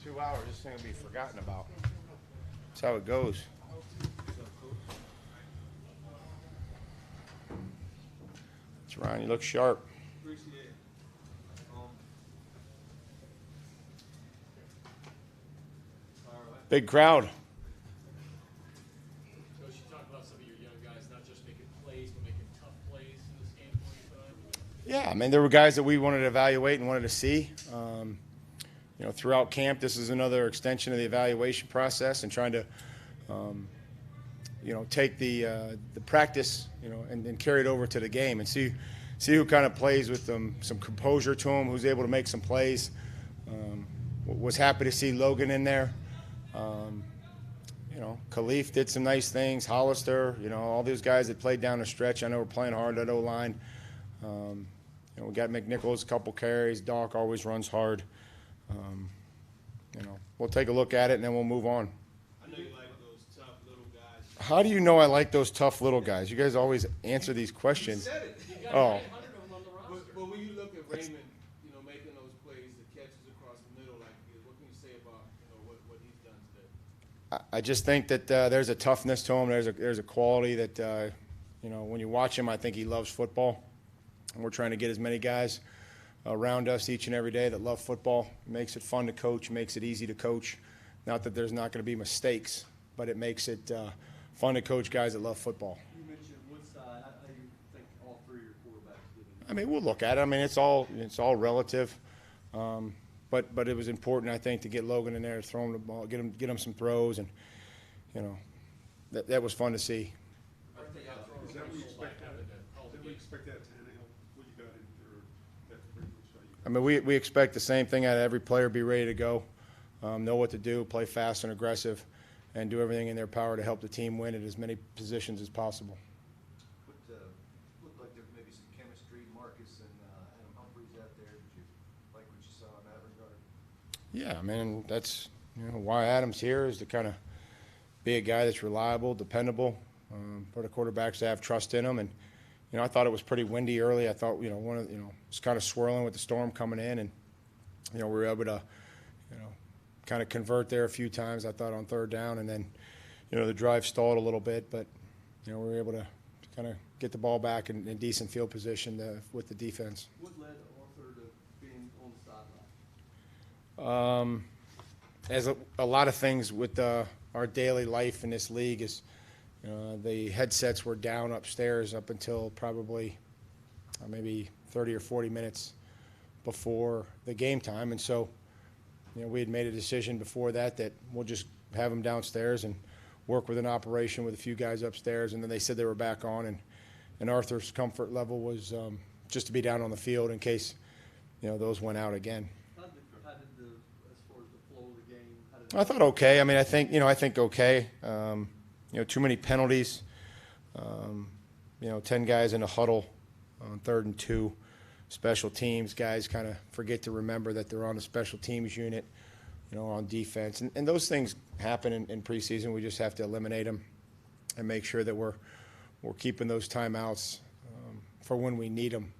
2 hours, this thing will be forgotten about. That's how it goes. That's Ryan. You look sharp. Appreciate it. Big crowd. Coach, you talk about some of your young guys not just making plays, but making tough plays in this game for you tonight. Yeah, I mean, there were guys that we wanted to evaluate and wanted to see. Throughout camp, this is another extension of the evaluation process and trying to, take the practice, and carry it over to the game and see who kind of plays with some composure to him, who's able to make some plays. Was happy to see Logan in there. Khalif did some nice things. Hollister, all these guys that played down the stretch. I know we're playing hard at O-line. We got McNichols, a couple carries. Doc always runs hard. We'll take a look at it and then we'll move on. I know you like those tough little guys. How do you know I like those tough little guys? You guys always answer these questions. You said it. You got Oh. 900 of them on the roster. But when you look at Raymond, making those plays, the catches across the middle, what can you say about what he's done today? I just think that there's a toughness to him. There's a quality that when you watch him, I think he loves football. And we're trying to get as many guys around us each and every day that love football. It makes it fun to coach, makes it easy to coach. Not that there's not going to be mistakes, but it makes it fun to coach guys that love football. You mentioned Woodside. How do you think all three of your quarterbacks did? I mean, we'll look at it. I mean, it's all relative. But it was important, I think, to get Logan in there, throw him the ball, get him some throws, and that was fun to see. Is that what you expect out of that? Is that what you expect out of Tannehill? What you got in there? That's pretty much how you. I mean, we expect the same thing out of every player, be ready to go, know what to do, play fast and aggressive, and do everything in their power to help the team win at as many positions as possible. Looked like there may be some chemistry. Marcus and Adam Humphries out there. Did you like what you saw in that regard? Yeah, I mean, that's why Adam's here, is to kind of be a guy that's reliable, dependable, for the quarterbacks to have trust in him. And I thought it was pretty windy early. I thought it's kind of swirling with the storm coming in, and we were able to kind of convert there a few times. I thought on third down, and then the drive stalled a little bit, but we were able to kind of get the ball back in decent field position with the defense. What led Arthur to being on the sideline? As a lot of things with our daily life in this league is, the headsets were down upstairs up until probably maybe 30 or 40 minutes before the game time. And so, we had made a decision before that we'll just have them downstairs and work with an operation with a few guys upstairs. And then they said they were back on, and Arthur's comfort level was just to be down on the field in case, those went out again. How did as far as the flow of the game? I thought okay. I mean, I think okay. Too many penalties. 10 guys in a huddle on 3rd and 2. Special teams guys kind of forget to remember that they're on the special teams unit, on defense, and those things happen in preseason. We just have to eliminate them and make sure that we're keeping those timeouts for when we need them,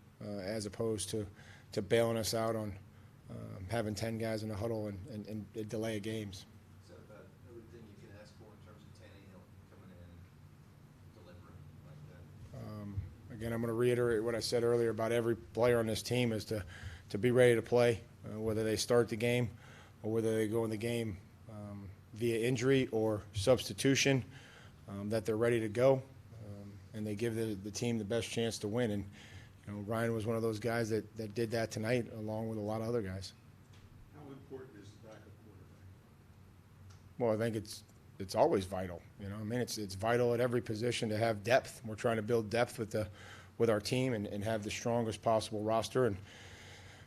as opposed to bailing us out on having 10 guys in a huddle and delay of games. Is that about everything you can ask for in terms of Tannehill coming in and delivering like that? Again, I'm going to reiterate what I said earlier about every player on this team is to be ready to play, whether they start the game or whether they go in the game via injury or substitution, that they're ready to go, and they give the team the best chance to win. And Ryan was one of those guys that did that tonight, along with a lot of other guys. How important is the backup quarterback? Well, I think it's always vital. I mean, it's vital at every position to have depth. We're trying to build depth with our team and have the strongest possible roster and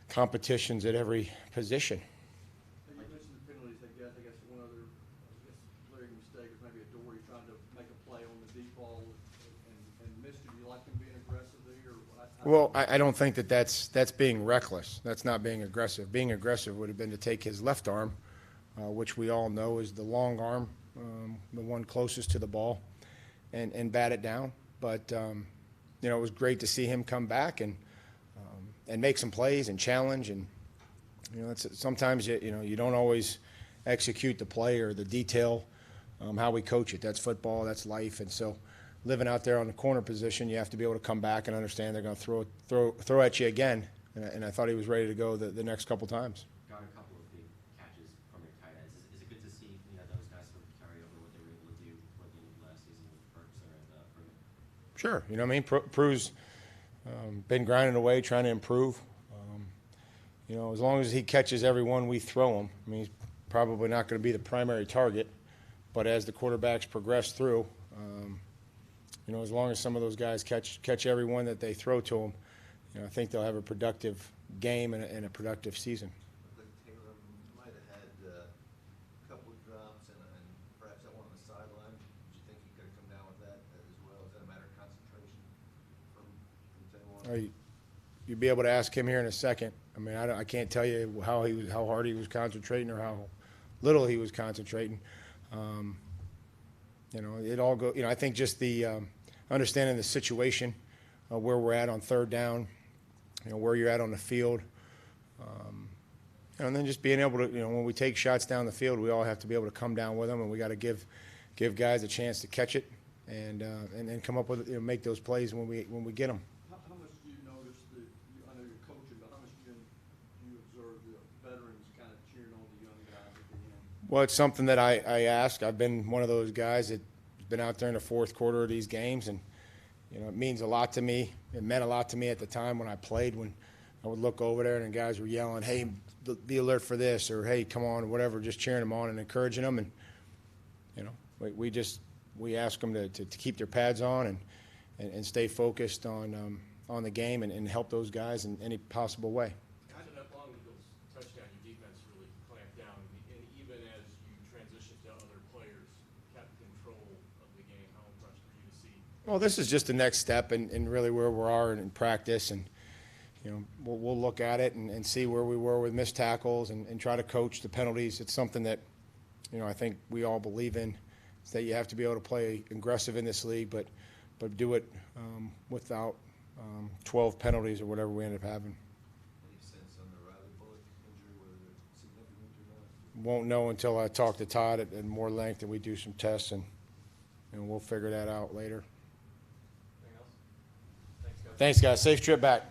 competitions at every position. You mentioned the penalties. I guess one other glaring mistake is maybe a Dory trying to make a play on the deep ball and missed it. Do you like him being aggressive there? Well, I don't think that's being reckless. That's not being aggressive. Being aggressive would have been to take his left arm, which we all know is the long arm, the one closest to the ball, and bat it down. But it was great to see him come back and make some plays and challenge. And sometimes you don't always execute the play or the detail, how we coach it. That's football, that's life. And so living out there on the corner position, you have to be able to come back and understand they're going to throw at you again. And I thought he was ready to go the next couple times. Got a couple of big catches from your tight ends. Is it good to see those guys sort of carry over what they were able to do toward the end of last season with Perkser and Freeman? Sure. You know what I mean? Prue's been grinding away, trying to improve. As long as he catches every one we throw him, I mean, he's probably not going to be the primary target. But as the quarterbacks progress through, as long as some of those guys catch every one that they throw to them, I think they'll have a productive game and a productive season. Looked like Taylor might have had a couple of drops and perhaps that one on the sideline. Did you think he could have come down with that as well? Is that a matter of concentration from Taylor? You'd be able to ask him here in a second. I mean, I can't tell you how hard he was concentrating or how little he was concentrating. It all go. I think just the understanding the situation, where we're at on third down, where you're at on the field, and then just being able to, when we take shots down the field, we all have to be able to come down with them, and we got to give guys a chance to catch it, and then come up with make those plays when we get them. How much do you notice I know you're coaching, but how much do you observe the veterans kind of cheering on the young guys at the end? Well, it's something that I ask. I've been one of those guys that's been out there in the fourth quarter of these games, and it means a lot to me. It meant a lot to me at the time when I played, when I would look over there and the guys were yelling, "Hey, be alert for this," or "Hey, come on," or whatever, just cheering them on and encouraging them. And we ask them to keep their pads on and stay focused on the game and help those guys in any possible way. After that long Eagles touchdown, your defense really clamped down, and even as you transitioned to other players, kept control of the game. How impressed were you to see? Well, this is just the next step in really where we are in practice, and we'll look at it and see where we were with missed tackles and try to coach the penalties. It's something that I think we all believe in, is that you have to be able to play aggressive in this league, but do it without 12 penalties or whatever we end up having. Any sense on the Riley Bullock injury, whether it's significant or not? Won't know until I talk to Todd at more length and we do some tests, and we'll figure that out later. Anything else? Thanks, guys. Thanks, guys. Safe trip back.